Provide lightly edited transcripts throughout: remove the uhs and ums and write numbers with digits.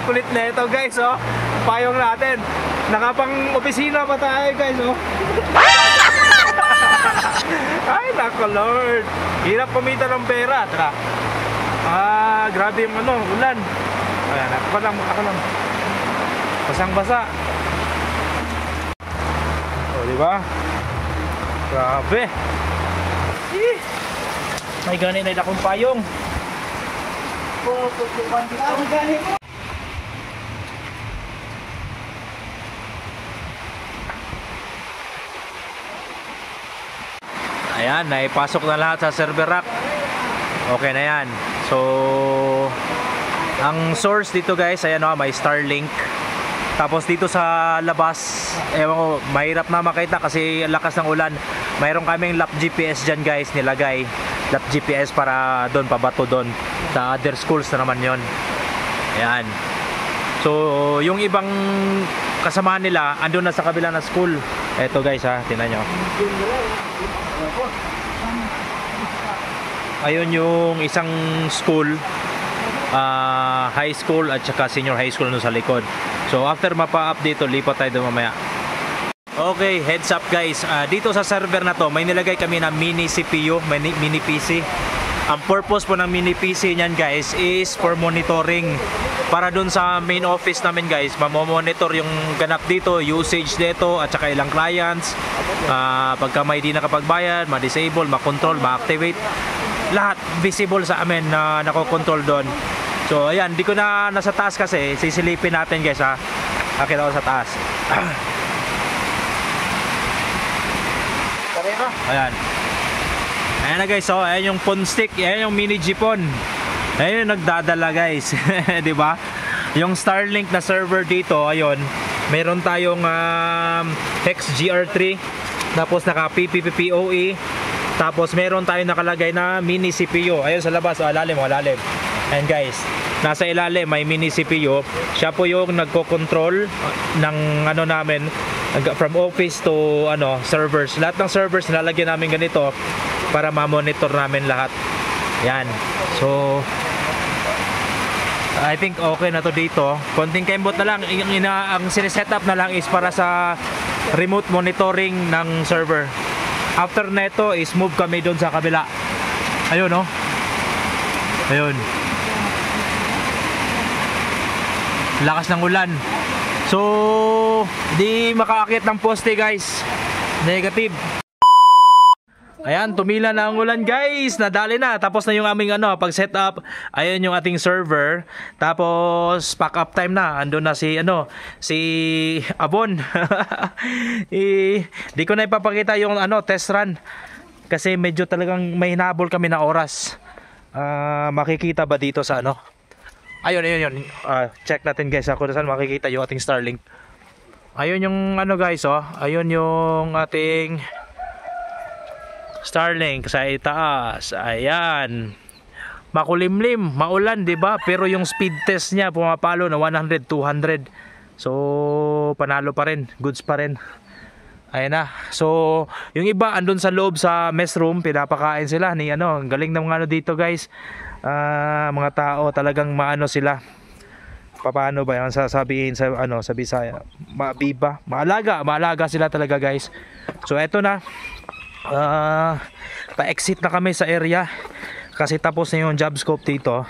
Kulit na ito guys, oh. Payong natin. Nakapang opisina pa tayo guys, oh. Ay, nako Lord. Hirap kumita ng pera. Tara. Grabe yung ulan. Ayan, ako lang. Basang-basa. Oh, di ba? Grabe. May ganin na akong payong. Ayan, naipasok na lahat sa server rack. Okay na yan. So, ang source dito guys, ayan o, may Starlink. Tapos dito sa labas, ewan ko, mahirap na makita kasi lakas ng ulan. Mayroon kaming lap GPS dyan guys, nilagay. Lap GPS para doon, pabato doon. Sa other schools na naman yon. Ayan. So, yung ibang kasamahan nila, andun na sa kabila na school. Eto guys ha, tingnan nyo. Ayun yung isang school, high school at saka senior high school sa likod. So after mapa-update to, lipat tayo doon mamaya. Okay, heads up guys, dito sa server na to may nilagay kami na mini CPU, mini PC. Ang purpose po ng mini PC niyan guys is for monitoring. Para dun sa main office namin guys, mamomonitor yung ganap dito, usage dito at saka ilang clients, pagka may di nakapagbayad, ma-disable, ma-control, ma-activate, lahat visible sa amin na nakokontrol doon. So ayan, di ko na nasa taas kasi, sisilipin natin guys ha. Akit ako sa taas. Ayan. Ayan na guys, so ayan yung phone stick, ayan yung mini Jeepon. Ayan yung nagdadala guys. Diba? Yung Starlink na server dito, ayun, meron tayong Hex GR3, tapos naka PPPoE, tapos meron tayong nakalagay na mini CPU. Ayun sa labas, lalim. Ayan guys, nasa ilalim may mini CPU. Siya po yung nagko-control ng namin, from office to servers. Lahat ng servers nilalagyan namin ganito para ma-monitor namin lahat. Yan. So I think okay na to dito. Konting kembot na lang. Ang sineset-up na lang is para sa remote monitoring ng server. After neto is move kami doon sa kabila. Ayun oh. Ayun. Lakas ng ulan. So di makaakit ng poste guys. Negative. Ayan, tumila na ang ulan guys. Nadali na. Tapos na yung aming pag set up. Ayun yung ating server. Tapos pack up time na. Andun na si si Abon. Di ko na ipapakita yung test run. Kasi medyo talagang may hinabol kami na oras. Makikita ba dito sa Ayun. Check natin guys kung saan makikita yung ating Starlink. Ayun yung guys ayun yung ating Starlink sa itaas. Ayan. Makulimlim, maulan, 'di ba? Pero yung speed test niya pumapalo na 100, 200. So, panalo pa rin, goods pa rin. Ayan na. So, yung iba andun sa loob sa mess room, pinapakain sila ni ang galing ng mga dito, guys. Mga tao talagang maano sila. Paano ba 'yan sasabihin sa sa Bisaya? Mabiba, maalaga sila talaga, guys. So, eto na. Pa-exit na kami sa area kasi tapos na yung job scope dito.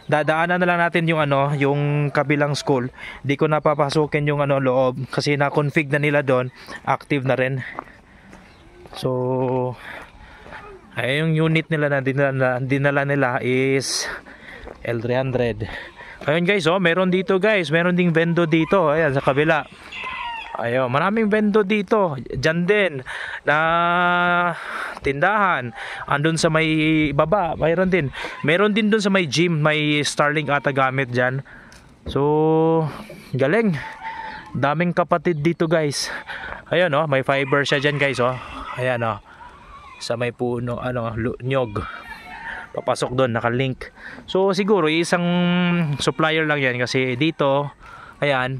Dadaanan na lang natin yung yung kabilang school. Di ko napapasukin yung loob kasi na-config na nila doon, active na rin. So ay yung unit nila na dinala nila is L300. Ayun guys, meron dito guys, meron ding vendo dito, ayan sa kabila. Ayun, maraming vendo dito. Diyan din na tindahan. Andun sa may baba, mayroon din. Meron din dun sa may gym, may Starlink ata gamit diyan. So, galing. Daming kapatid dito, guys. Ayun may fiber siya diyan, guys, Ayan sa may puno, nyog. Papasok doon, naka-link. So, siguro isang supplier lang 'yan kasi dito, ayan,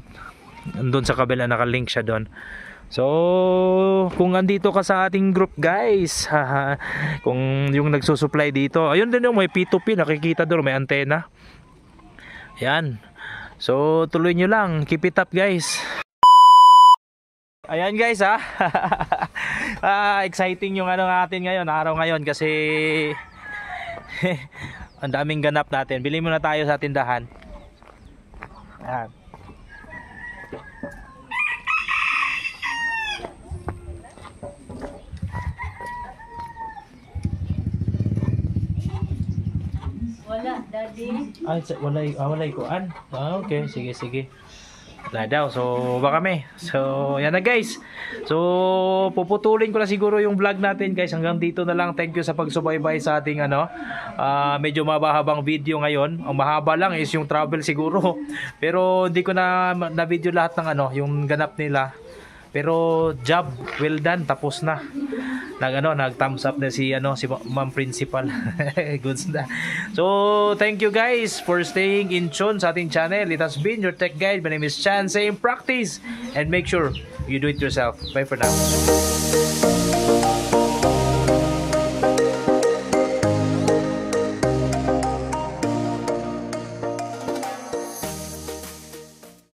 doon sa kabila naka-link siya doon. So kung andito ka sa ating group guys, kung yung nagsusupply dito, ayun din yung may P2P, nakikita doon may antena. Yan. So tuloy nyo lang, keep it up guys. Ayan guys ha. Exciting yung ano natin ngayon, araw ngayon kasi ang daming ganap natin. Bili muna tayo sa tindahan. Ayan. Wala, daddy. Ay, walay kuan. Okay, sige, sige. Wala daw. So, baka kami. So, yan na guys. So, puputulin ko na siguro yung vlog natin guys. Hanggang dito na lang. Thank you sa pagsubaybay sa ating medyo mabahabang video ngayon. Ang mahaba lang is yung travel siguro. Pero hindi ko na video lahat ng yung ganap nila. Pero job well done, tapos na. Nag thumbs up na si Ma'am Principal. Goods na. So, thank you guys for staying in tune sa ating channel. It has been your tech guide. My name is Chan, saying practice and make sure you do it yourself. Bye for now.